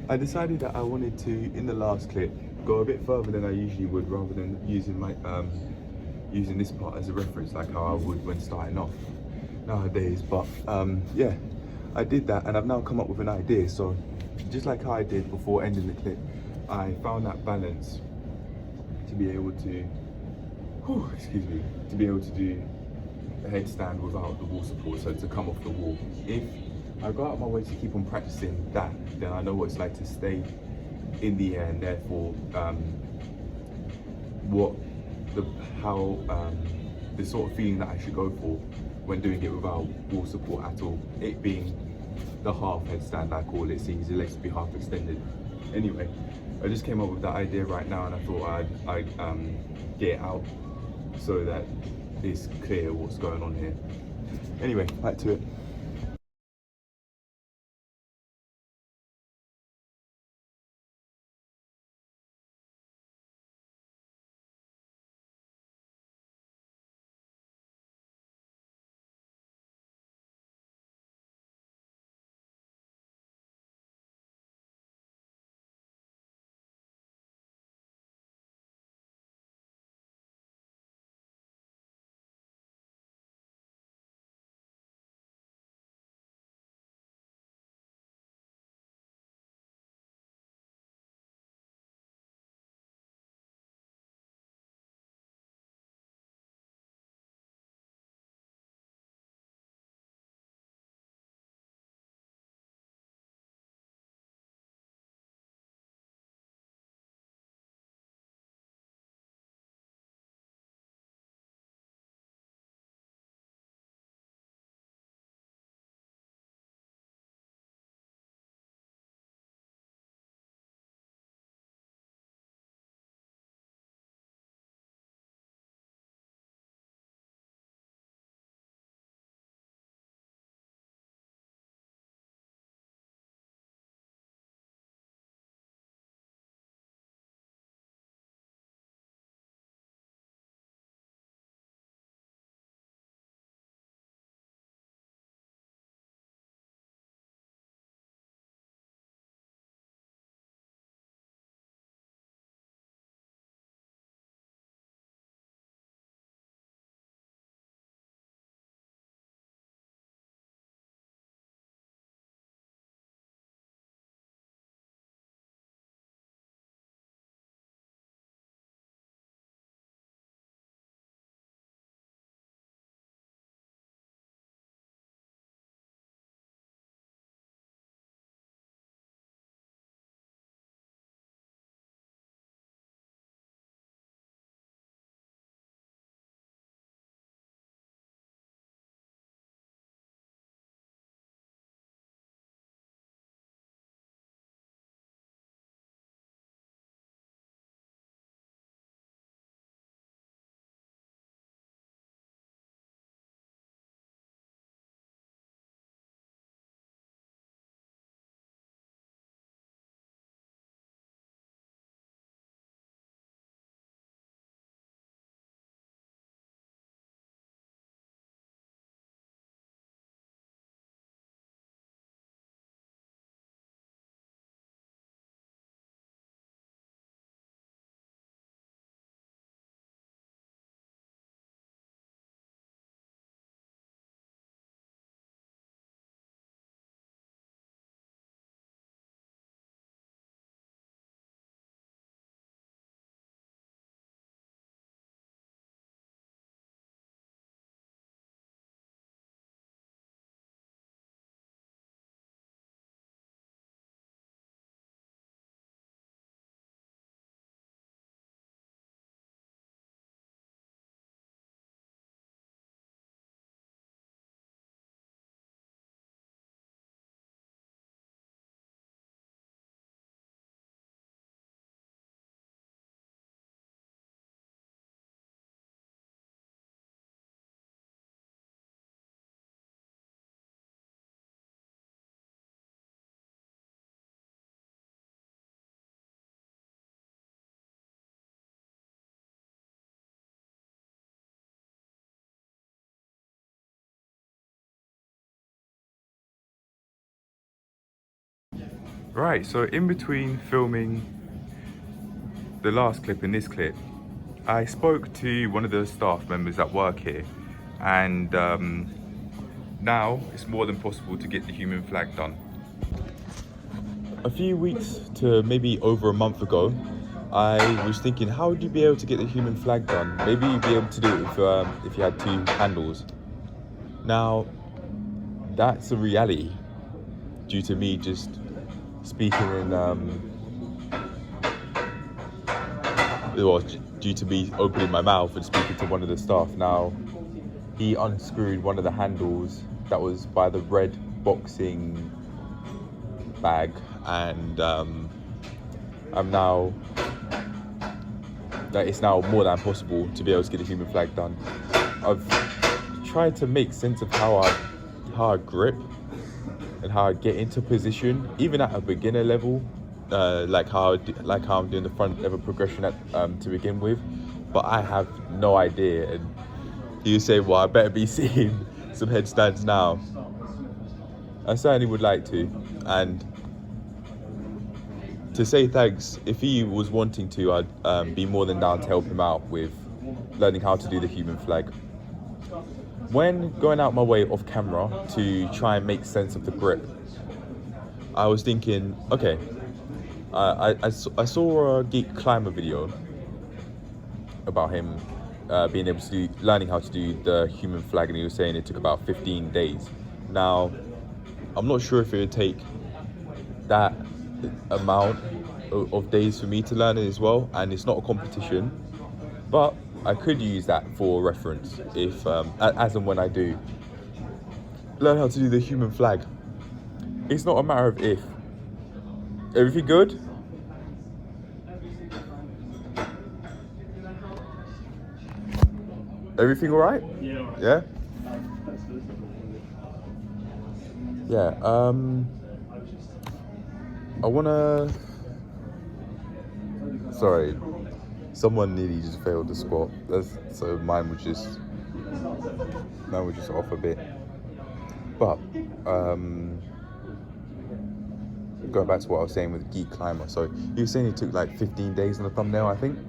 I decided that I wanted to, in the last clip, go a bit further than I usually would, rather than using my using this part as a reference, like how I would when starting off nowadays. But yeah, I did that, and I've now come up with an idea. So just like how I did before ending the clip, I found that balance to be able to, excuse me, to be able to do a headstand without the wall support, so to come off the wall. If I go out of my way to keep on practicing that, then I know what it's like to stay in the air, and therefore what the how the sort of feeling that I should go for when doing it without wall support at all. It being the half headstand, I call it, seeing your legs to be half extended. Anyway, I just came up with that idea right now, and I thought I'd get it out so that it's clear what's going on here. Anyway, back to it. Right, so in between filming the last clip and this clip, I spoke to one of the staff members that work here, and now it's more than possible to get the human flag done. A few weeks to maybe over a month ago, I was thinking, how would you be able to get the human flag done? Maybe you'd be able to do it if you had 2 handles. Now, that's a reality due to me just speaking in, due to me opening my mouth and speaking to one of the staff. Now, he unscrewed one of the handles that was by the red boxing bag, and it's now more than possible to be able to get the human flag done. I've tried to make sense of how I grip and how I get into position, even at a beginner level, like how I'm doing the front lever progression to begin with, but I have no idea. And you say, well, I better be seeing some headstands now. I certainly would like to, and to say thanks. If he was wanting to, I'd be more than down to help him out with learning how to do the human flag. When going out my way off camera to try and make sense of the grip, I was thinking, okay, I saw a Geek Climber video about him being able to learning how to do the human flag, and he was saying it took about 15 days. Now, I'm not sure if it would take that amount of days for me to learn it as well, and it's not a competition, but I could use that for reference if as and when I do learn how to do the human flag. It's not a matter of if. Everything good? Everything all right? Yeah. Yeah. I wanna. Sorry, someone nearly just failed the squat. So mine was just off a bit. But going back to what I was saying with Geek Climber. So he was saying it took like 15 days on the thumbnail, I think,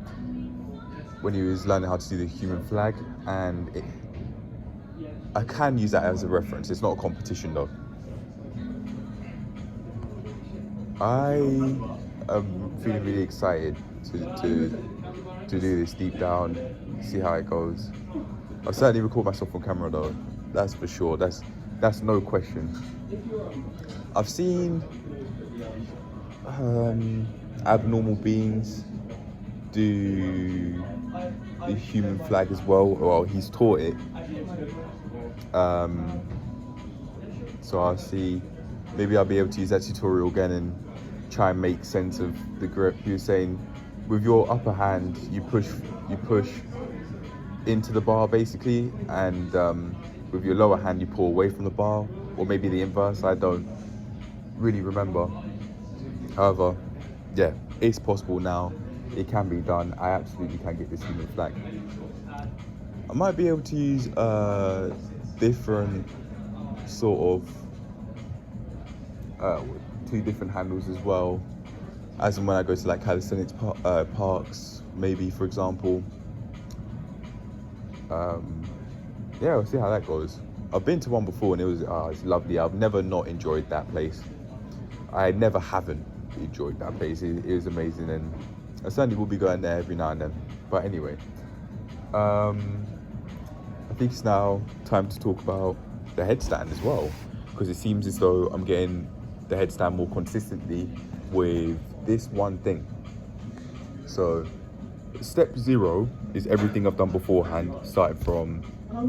when he was learning how to do the human flag, and I can use that as a reference. It's not a competition though. I am feeling really excited to do this deep down, see how it goes. I'll certainly record myself on camera though, that's for sure. That's no question. I've seen abnormal beings do the human flag as well. Well, he's taught it. So I'll see. Maybe I'll be able to use that tutorial again and try and make sense of the grip. He was saying with your upper hand, you push into the bar basically, and with your lower hand, you pull away from the bar, or maybe the inverse. I don't really remember. However, yeah, it's possible now. It can be done. I absolutely can get this human flag. I might be able to use different sort of 2 different handles as well, as and when I go to like calisthenics parks, maybe, for example. Yeah, we'll see how that goes. I've been to one before and it's lovely. I've never not enjoyed that place. I never haven't enjoyed that place. It was amazing, and I certainly will be going there every now and then. But anyway, I think it's now time to talk about the headstand as well, because it seems as though I'm getting the headstand more consistently with this one thing. So step 0 is everything I've done beforehand, starting from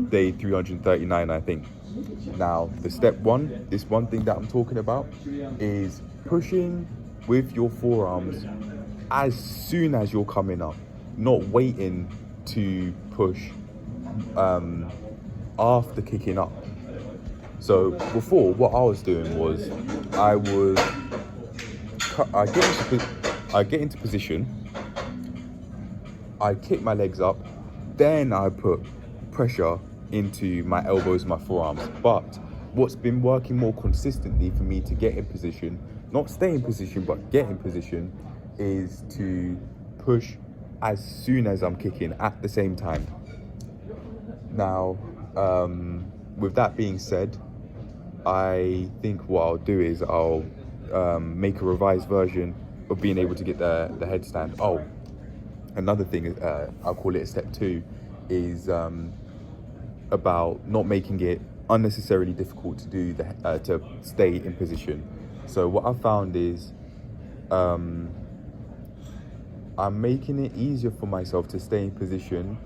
day 339, I think. Now the step 1, this one thing that I'm talking about, is pushing with your forearms as soon as you're coming up, not waiting to push after kicking up. So before, what I was doing was I get into position, I kick my legs up, then I put pressure into my elbows and my forearms. But what's been working more consistently for me to get in position, not stay in position, but get in position, is to push as soon as I'm kicking at the same time. Now, with that being said, I think what I'll do is I'll make a revised version of being able to get the headstand. Oh, another thing, I'll call it step 2, is about not making it unnecessarily difficult to do to stay in position. So what I found is I'm making it easier for myself to stay in position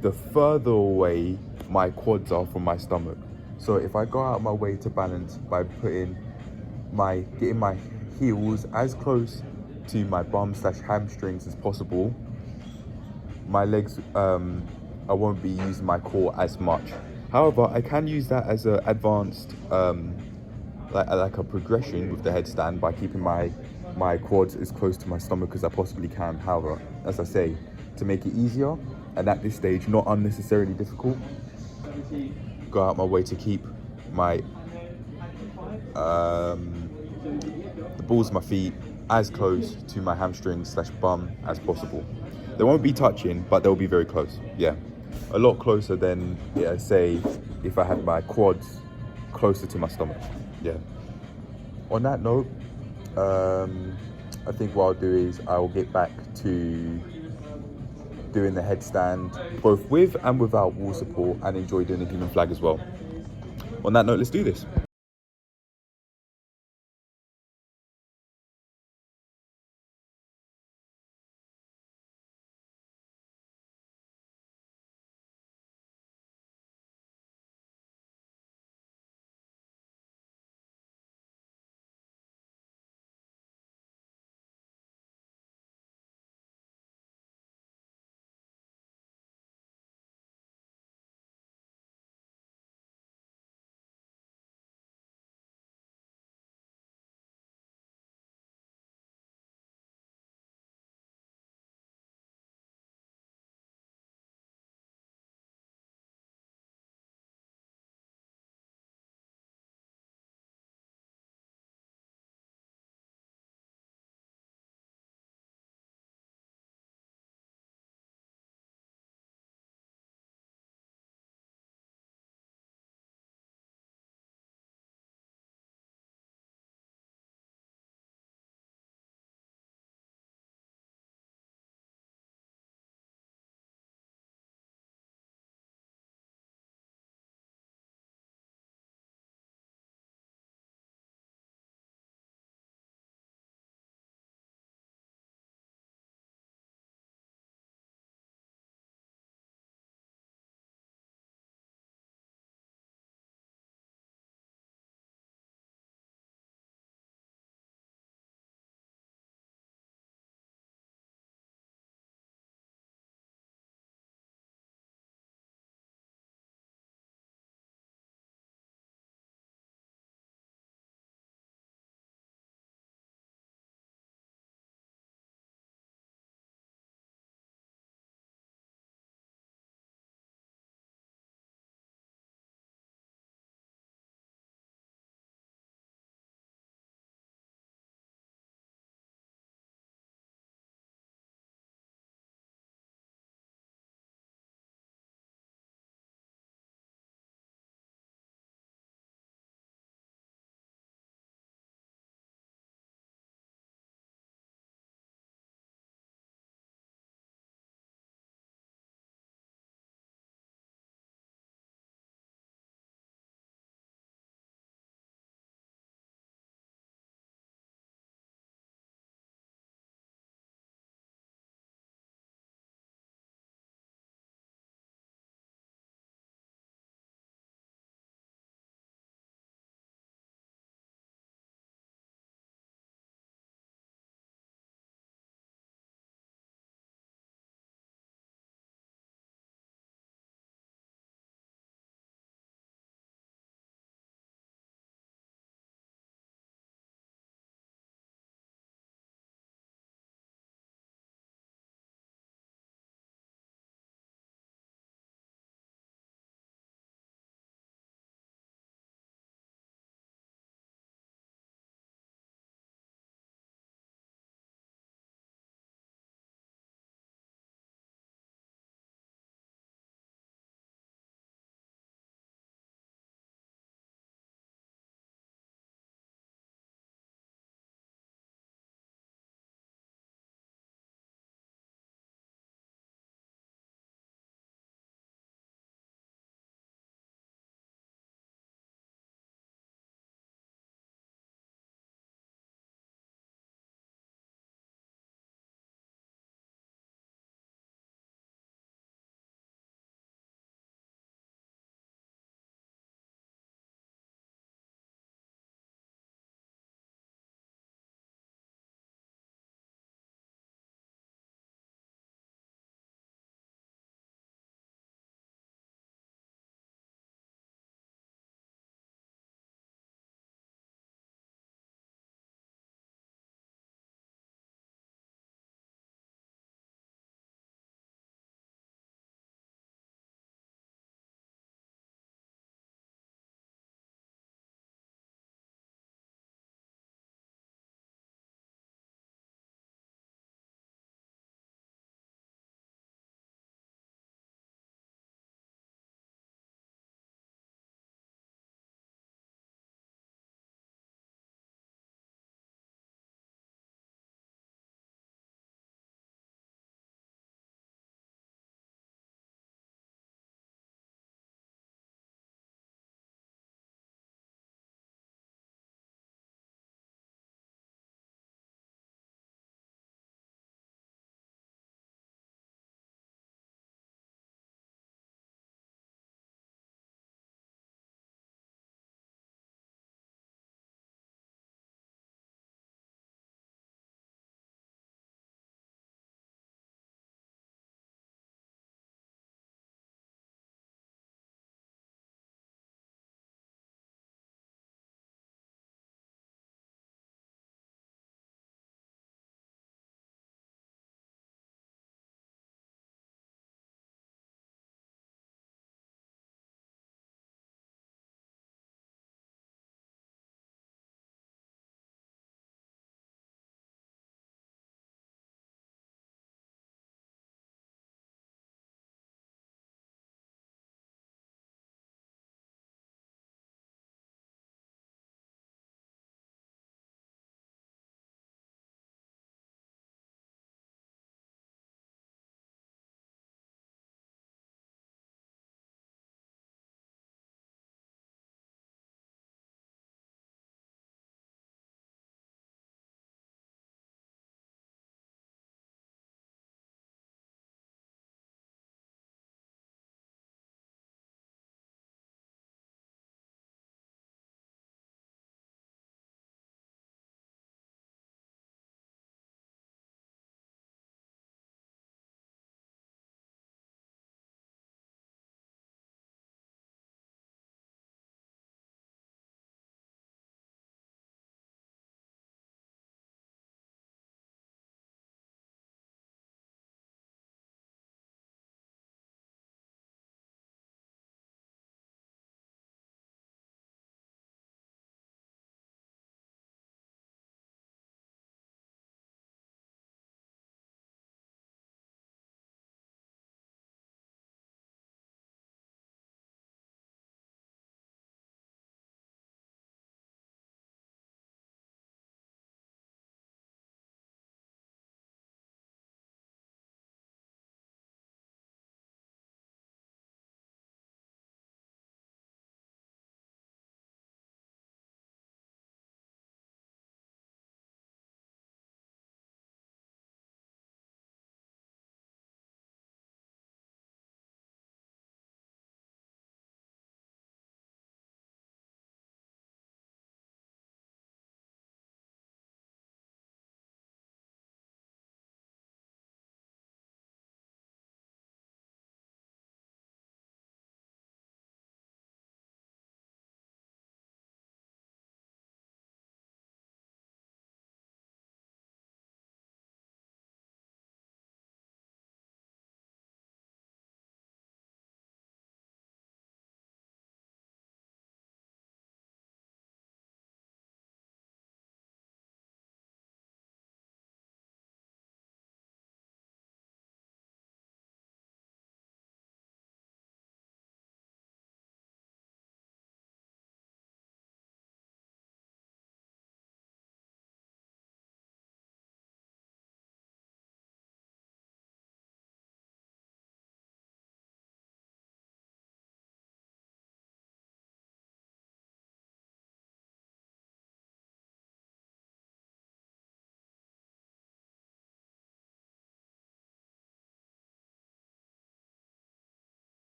the further away my quads are from my stomach. So if I go out of my way to balance by getting my heels as close to my bum/hamstrings as possible, my legs, I won't be using my core as much. However, I can use that as an advanced, like a progression with the headstand by keeping my quads as close to my stomach as I possibly can. However, as I say, to make it easier, and at this stage not unnecessarily difficult, go out my way to keep my the balls of my feet as close to my hamstrings/bum as possible. They won't be touching, but they'll be very close. Yeah, a lot closer than, yeah, say if I had my quads closer to my stomach. Yeah. On that note, I think what I'll do is I'll get back to doing the headstand both with and without wall support, and enjoy doing the human flag as well. On that note, let's do this.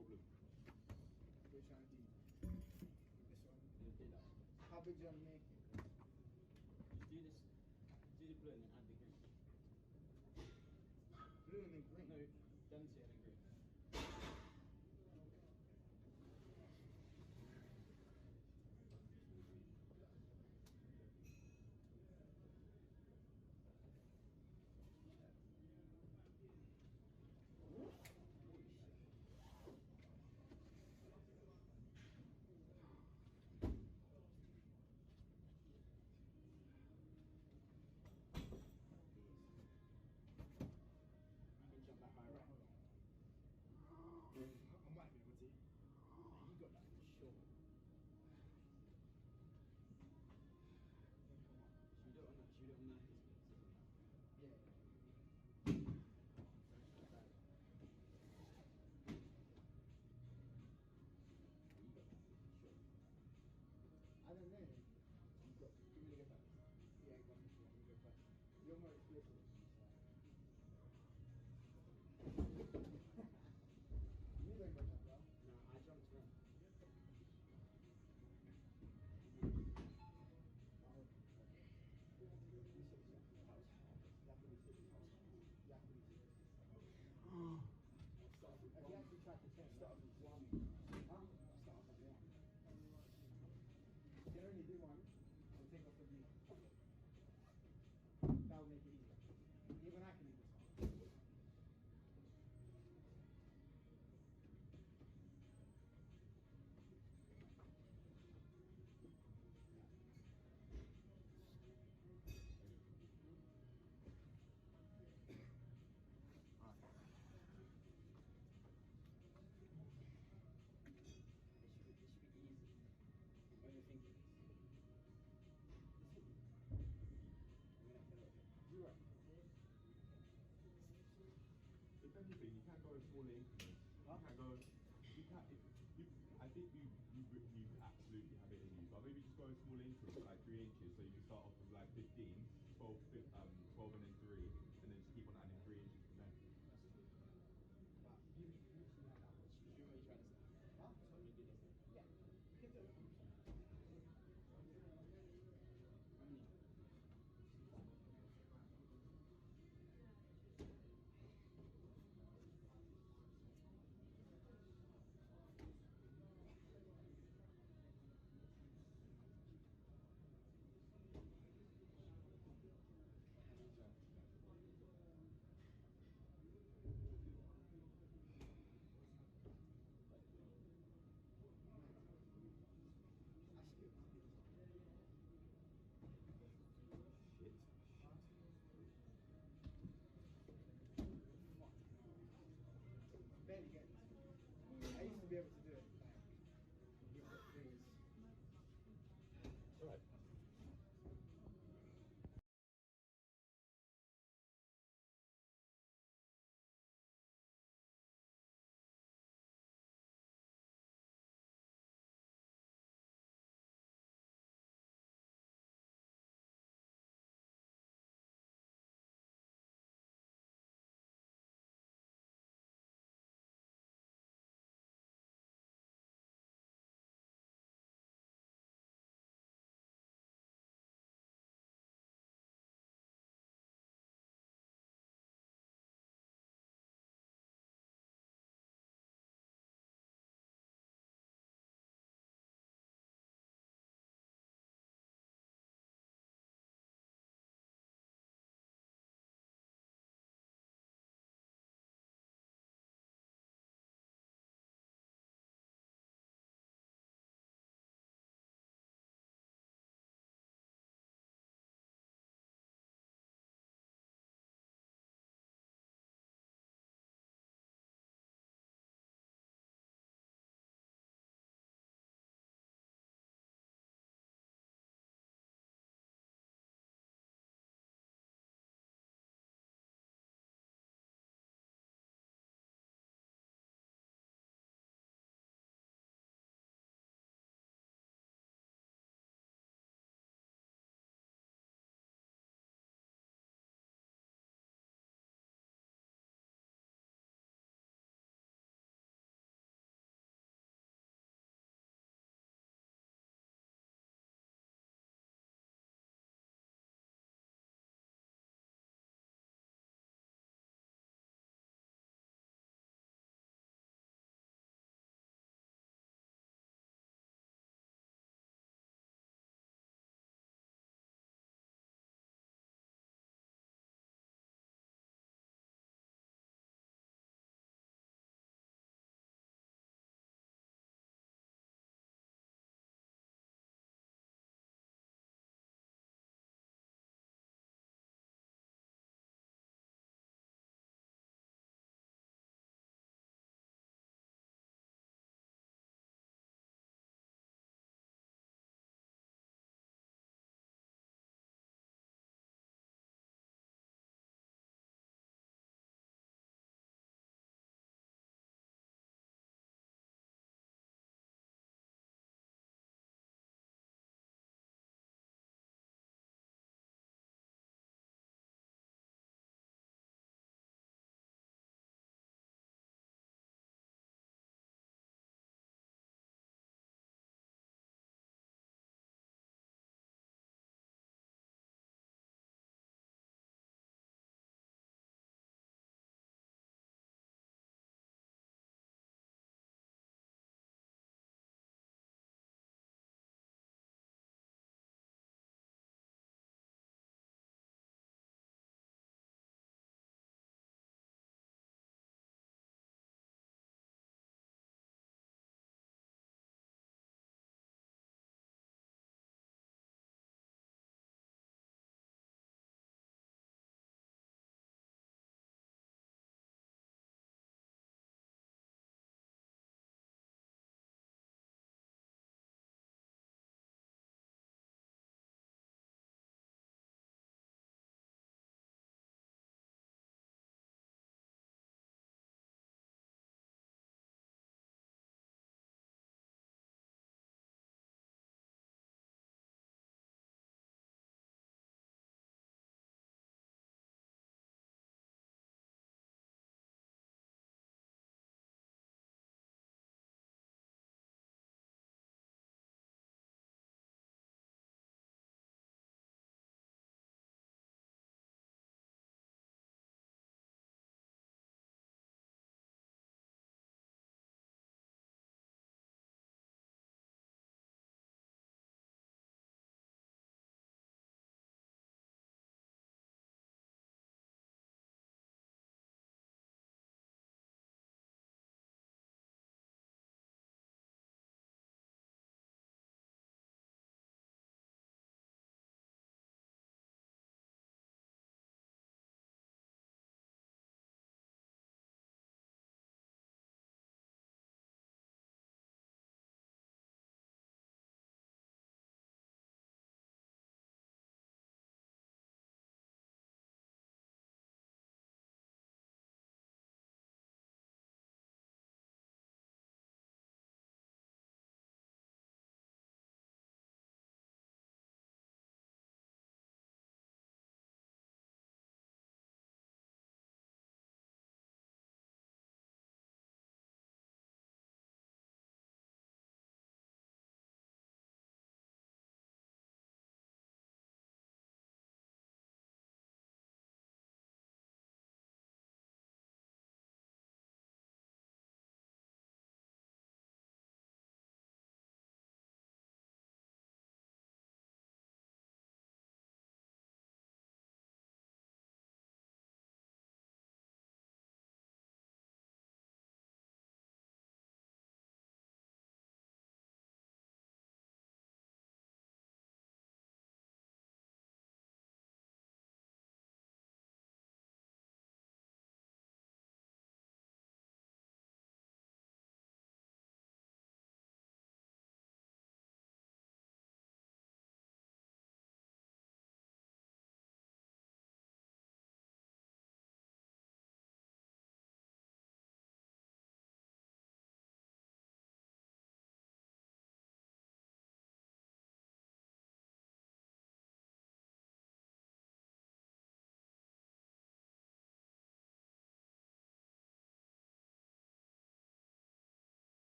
problem. Which one do you? This one? Yeah, do that. How big do you want to make it? Just do this. Do the blue and then add the green. Blue and then green? No, density and then green. Jump that high, right? I might be able to. You got that for sure. Should we do it on that? Should we do it on that? Yeah. You got that for sure. I don't know. You got. Give me the go back. Yeah, go on. Let me go first. You're more explosive. You don't go that well. No, I jumped around. Have you actually tried to change? Start off with one. Huh? Start off with one. You can only do one and take off the view. That will make it easier. Even I can do this one. It should be easy. I'm overthinking this. I'm gonna kill it. You're right. If anything, you can't go in smaller increments. Huh? You can't go. You can't. I think you absolutely have it in you, but maybe just go in smaller increments, like 3 inches. So you can start off with like 15, 12, 12 and then 3, and then just keep on adding 3 inches from there. But you see like that much. Do you want me to try this? Huh? Do you want me to do this? Yeah. You can do it. How many?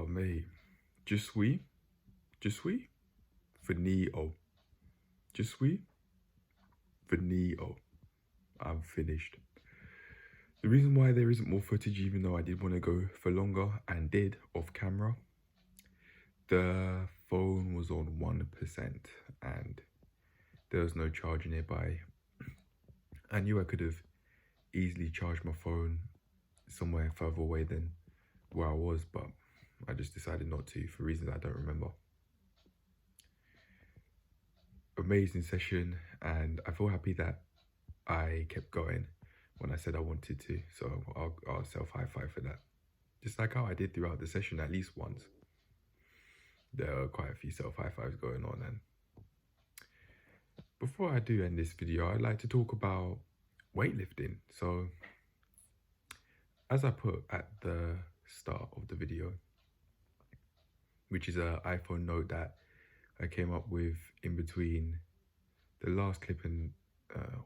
Oh mate, je suis finito. Je suis finito. I'm finished. The reason why there isn't more footage, even though I did want to go for longer and did off camera, the phone was on 1% and there was no charger nearby. I knew I could have easily charged my phone somewhere further away than where I was, but I just decided not to for reasons I don't remember. Amazing session, and I feel happy that I kept going when I said I wanted to, so I'll self high five for that. Just like how I did throughout the session at least once. There are quite a few self high fives going on, and before I do end this video, I'd like to talk about weightlifting. So as I put at the start of the video, which is an iPhone note that I came up with in between the last clip and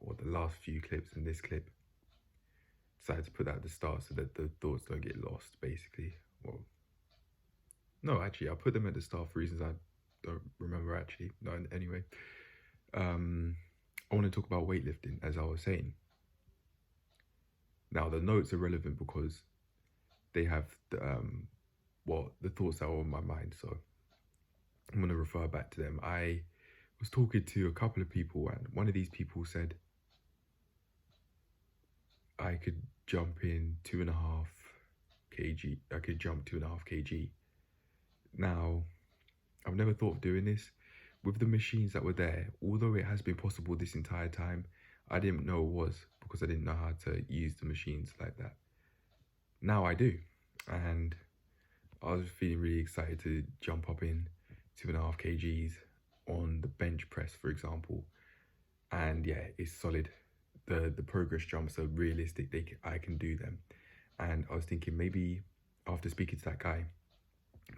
or the last few clips and this clip, decided to put that at the start so that the thoughts don't get lost, basically. Well, no, actually, I'll put them at the start for reasons I don't remember actually. No, anyway. I want to talk about weightlifting, as I was saying. Now, the notes are relevant because they have the thoughts that are on my mind, so I'm going to refer back to them. I was talking to a couple of people, and one of these people said I could jump in 2.5 kg. I could jump 2.5 kg. Now, I've never thought of doing this. With the machines that were there, although it has been possible this entire time, I didn't know it was because I didn't know how to use the machines like that. Now I do, and I was feeling really excited to jump up in 2.5 kgs on the bench press, for example. And yeah, it's solid. The progress jumps are realistic. I can do them. And I was thinking maybe after speaking to that guy,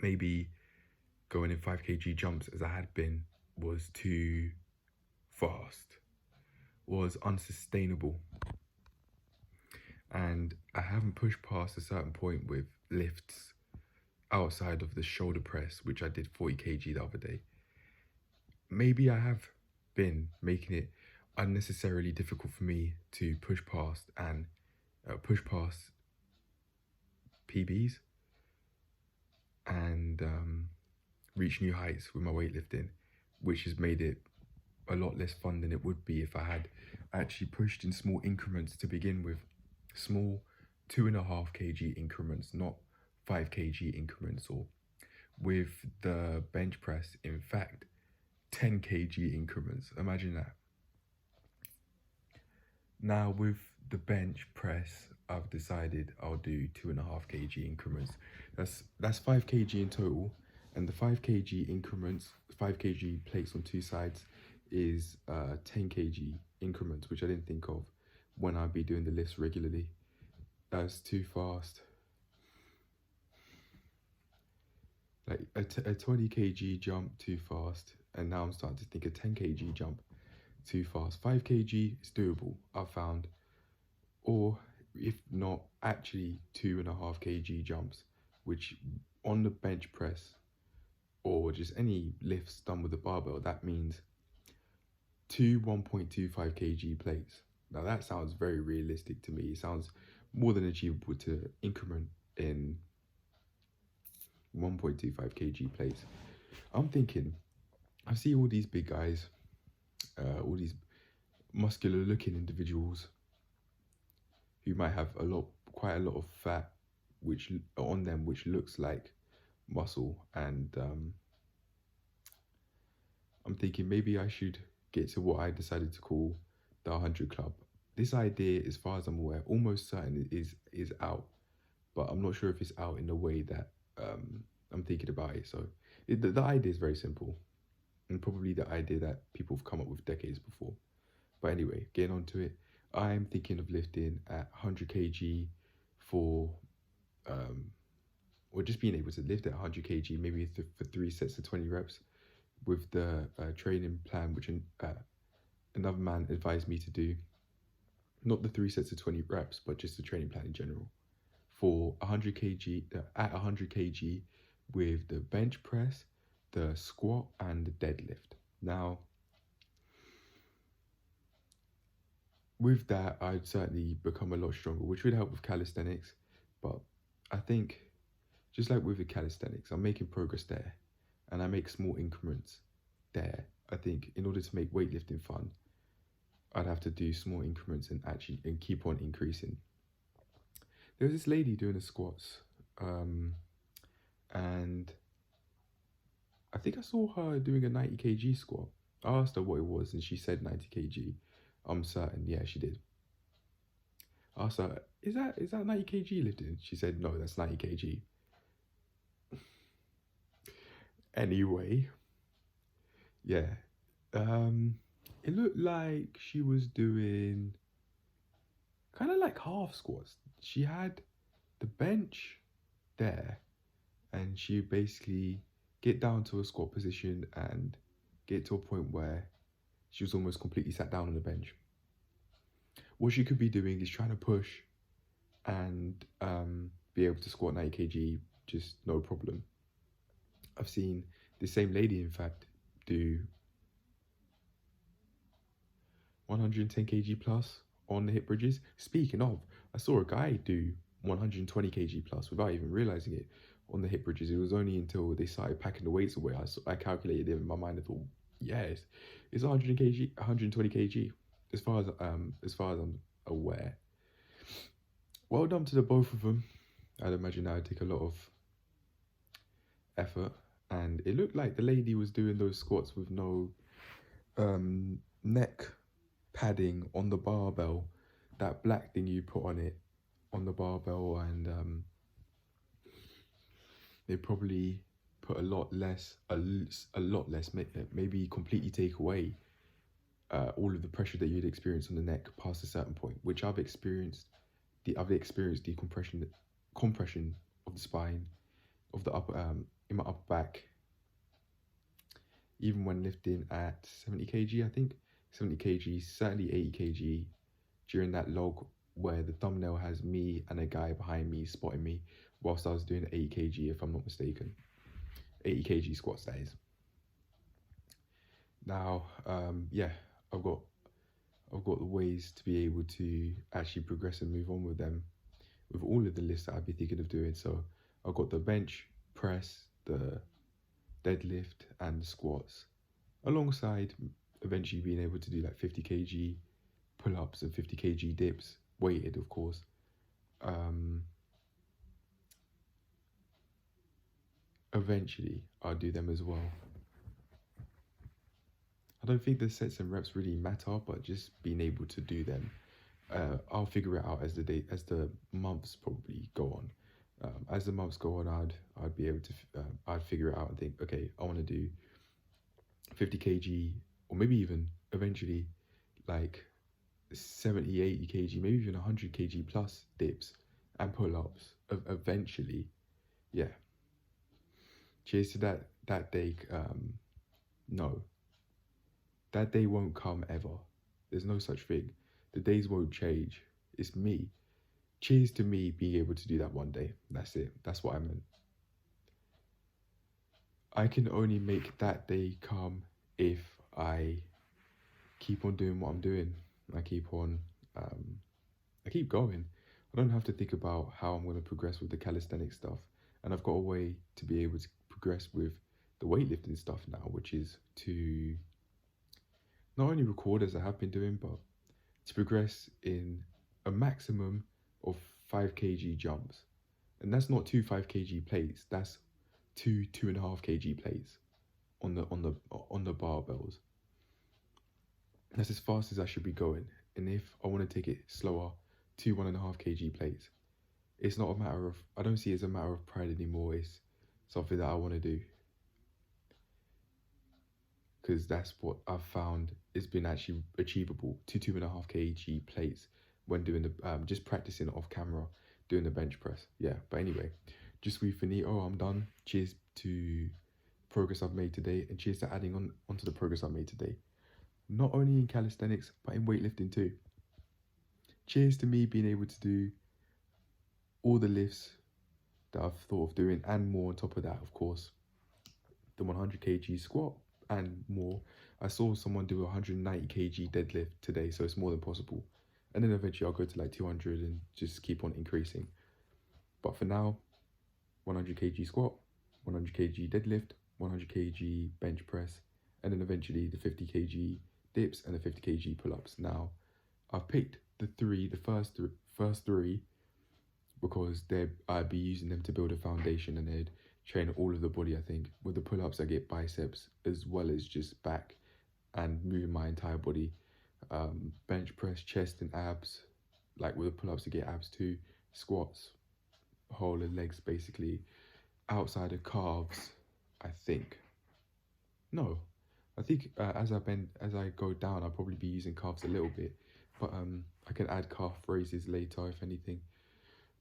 maybe going in 5 kg jumps as I had been was too fast, was unsustainable. And I haven't pushed past a certain point with lifts outside of the shoulder press, which I did 40 kg the other day. Maybe I have been making it unnecessarily difficult for me to push past PBs and reach new heights with my weightlifting, which has made it a lot less fun than it would be if I had actually pushed in small increments to begin with. Small 2.5 kg increments, not 5 kg increments, or with the bench press, in fact, 10 kg increments. Imagine that. Now with the bench press, I've decided I'll do 2.5 kg increments. That's 5 kg in total, and the 5 kg increments, 5 kg plates on two sides, is 10 kg increments, which I didn't think of when I'd be doing the lifts regularly. That's too fast. Like a 20 kg jump, too fast, and now I'm starting to think a 10 kg jump, too fast. 5 kg is doable, I've found, or if not, actually 2.5 kg jumps, which on the bench press or just any lifts done with a barbell, that means 2 1.25 kg plates. Now that sounds very realistic to me. It sounds more than achievable to increment in 1.25 kg plates. I'm thinking, I see all these big guys, all these muscular looking individuals who might have quite a lot of fat which on them, which looks like muscle, and I'm thinking maybe I should get to what I decided to call the 100 Club. This idea, as far as I'm aware, almost certain is out, but I'm not sure if it's out in the way that I'm thinking about it. So the idea is very simple, and probably the idea that people have come up with decades before. But anyway, getting on to it, I'm thinking of lifting at 100 kg for, or just being able to lift at 100 kg, maybe for 3 sets of 20 reps, with the training plan which another man advised me to do. Not the 3 sets of 20 reps, but just the training plan in general. For 100 kg, at 100 kg, with the bench press, the squat, and the deadlift. Now, with that, I'd certainly become a lot stronger, which would help with calisthenics. But I think, just like with the calisthenics, I'm making progress there, and I make small increments there. I think in order to make weightlifting fun, I'd have to do small increments and keep on increasing. There was this lady doing the squats, and I think I saw her doing a 90 kg squat. I asked her what it was, and she said 90 kg. I'm certain, yeah, she did. I asked her, is that 90 kg lifting? She said, no, that's 90 kg. Anyway, yeah. It looked like she was doing kind of like half squats. She had the bench there, and she basically get down to a squat position and get to a point where she was almost completely sat down on the bench. What she could be doing is trying to push and be able to squat 90 kg, just no problem. I've seen the same lady, in fact, do 110 kg plus on the hip bridges. Speaking of, I saw a guy do 120 kg plus without even realizing it on the hip bridges. It was only until they started packing the weights away I calculated it in my mind. I thought, yes, it's 100 kg, 120 kg. As far as I'm aware. Well done to the both of them. I'd imagine that would take a lot of effort, and it looked like the lady was doing those squats with no neck padding on the barbell, that black thing you put on it on the barbell, and they probably put a lot less, maybe completely take away all of the pressure that you'd experience on the neck past a certain point, which I've experienced decompression, compression of the spine, of the upper, in my upper back, even when lifting at 70 kg, I think 70 kg, certainly 80 kg, during that log where the thumbnail has me and a guy behind me spotting me whilst I was doing 80 kg, if I'm not mistaken. 80 kg squats, that is. Now, yeah, I've got the ways to be able to actually progress and move on with them, with all of the lifts that I'd be thinking of doing. So I've got the bench press, the deadlift, and the squats, alongside eventually being able to do like 50 kg pull-ups and 50 kg dips, weighted of course. Eventually I'll do them as well. I don't think the sets and reps really matter, but just being able to do them, I'll figure it out as the months probably go on. As the months go on, I'd be able to I'd figure it out and think, okay, I want to do 50 kg, or maybe even eventually like 70, 80 kg, maybe even 100 kg plus dips and pull-ups eventually. Yeah. Cheers to that day. No, that day won't come ever. There's no such thing. The days won't change. It's me. Cheers to me being able to do that one day. That's it. That's what I meant. I can only make that day come if I keep on doing what I'm doing. I keep going. I don't have to think about how I'm going to progress with the calisthenics stuff. And I've got a way to be able to progress with the weightlifting stuff now, which is to not only record as I have been doing, but to progress in a maximum of 5 kg jumps. And that's not 2 5 kg plates, that's 2.5 kg plates on the barbells. That's as fast as I should be going. And if I want to take it slower, 2 1.5 kg plates. It's not a matter of, I don't see it as a matter of pride anymore. It's something that I want to do, because that's what I've found has been actually achievable. 2.5 kg plates when doing the just practicing off camera, doing the bench press. Yeah, but anyway, just finito. I'm done. Cheers to progress I've made today, and cheers to adding onto the progress I've made today, not only in calisthenics but in weightlifting too. Cheers to me being able to do all the lifts that I've thought of doing, and more on top of that, of course, the 100 kg squat and more. I saw someone do a 190 kg deadlift today, so it's more than possible. And then eventually I'll go to like 200 and just keep on increasing. But for now, 100 kg squat, 100 kg deadlift, 100 kg bench press, and then eventually the 50 kg dips and the 50 kg pull-ups. Now, I've picked the first three because I'd be using them to build a foundation, and they'd train all of the body, I think. With the pull-ups, I get biceps as well as just back and moving my entire body. Bench press, chest and abs. Like with the pull-ups, I get abs too. Squats, whole of legs basically. Outside of calves, I think. No, I think as I go down, I'll probably be using calves a little bit. But I can add calf raises later if anything.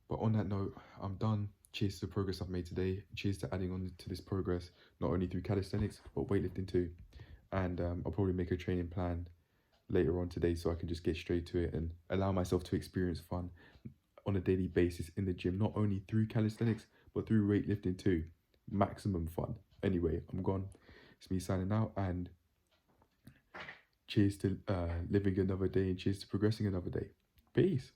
But on that note, I'm done. Cheers to the progress I've made today. Cheers to adding on to this progress, not only through calisthenics, but weightlifting too. And I'll probably make a training plan later on today so I can just get straight to it and allow myself to experience fun on a daily basis in the gym, not only through calisthenics, but through weightlifting too. Maximum fun. Anyway, I'm gone. It's me signing out, and cheers to living another day, and cheers to progressing another day. Peace.